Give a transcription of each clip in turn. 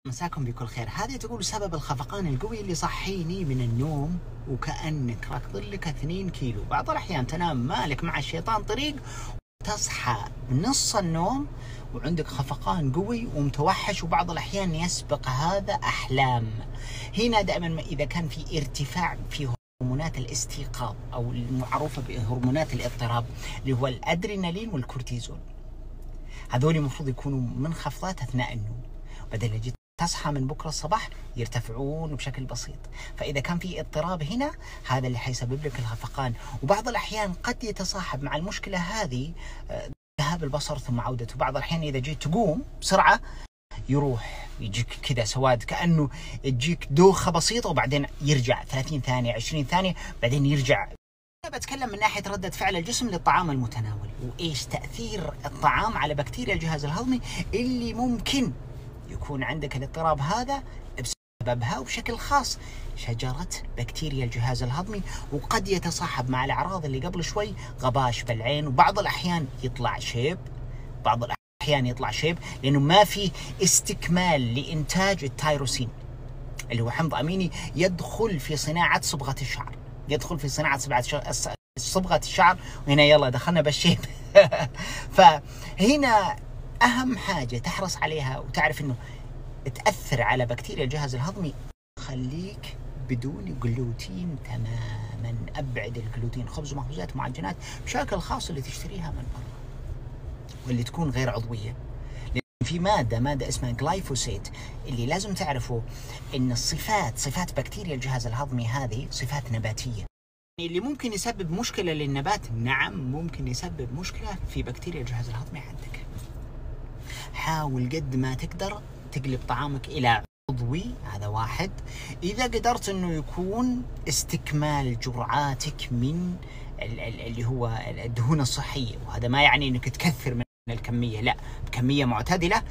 مساكم بكل خير. هذه تقول سبب الخفقان القوي اللي صحيني من النوم وكأنك راكض لك 2 كيلو. بعض الأحيان تنام مالك مع الشيطان طريق وتصحى بنص النوم وعندك خفقان قوي ومتوحش، وبعض الأحيان يسبق هذا أحلام. هنا دائما إذا كان في ارتفاع في هرمونات الاستيقاظ أو المعروفة بهرمونات الاضطراب اللي هو الأدرينالين والكورتيزول، هذول المفروض يكونوا منخفضات أثناء النوم، بدل جيت تصحى من بكرة الصباح يرتفعون بشكل بسيط. فإذا كان في اضطراب هنا، هذا اللي حيسبب لك الخفقان. وبعض الأحيان قد يتصاحب مع المشكلة هذه ذهاب البصر ثم عودته. بعض الأحيان إذا جيت تقوم بسرعة يروح، يجيك كذا سواد، كأنه تجيك دوخة بسيطة وبعدين يرجع 30 ثانية 20 ثانية بعدين يرجع. أنا بتكلم من ناحية ردة فعل الجسم للطعام المتناول، وإيش تأثير الطعام على بكتيريا الجهاز الهضمي اللي ممكن يكون عندك الاضطراب هذا بسببها، وبشكل خاص شجرة بكتيريا الجهاز الهضمي. وقد يتصاحب مع الأعراض اللي قبل شوي، غباش بالعين، وبعض الأحيان يطلع شيب. بعض الأحيان يطلع شيب لأنه ما في استكمال لإنتاج التيروسين اللي هو حمض أميني يدخل في صناعة صبغة الشعر، يدخل في صناعة صبغة الشعر. وهنا يلا دخلنا بالشيب. فهنا أهم حاجة تحرص عليها وتعرف أنه تأثر على بكتيريا الجهاز الهضمي، خليك بدون جلوتين تماما. أبعد الجلوتين، خبز ومخبوزات ومعجنات بشكل خاص اللي تشتريها من برا واللي تكون غير عضوية، لأن في مادة اسمها جلايفوسيت. اللي لازم تعرفه أن صفات بكتيريا الجهاز الهضمي هذه صفات نباتية. اللي ممكن يسبب مشكلة للنبات، نعم ممكن يسبب مشكلة في بكتيريا الجهاز الهضمي عندك. حاول قد ما تقدر تقلب طعامك إلى عضوي، هذا واحد. إذا قدرت أنه يكون استكمال جرعاتك من اللي هو الدهون الصحية، وهذا ما يعني أنك تكثر من الكمية، لا، بكمية معتدلة.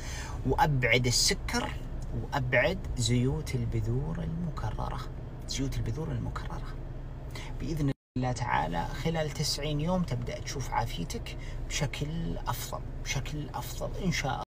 وأبعد السكر، وأبعد زيوت البذور المكررة. بإذن الله تعالى خلال 90 يوم تبدأ تشوف عافيتك بشكل أفضل إن شاء الله.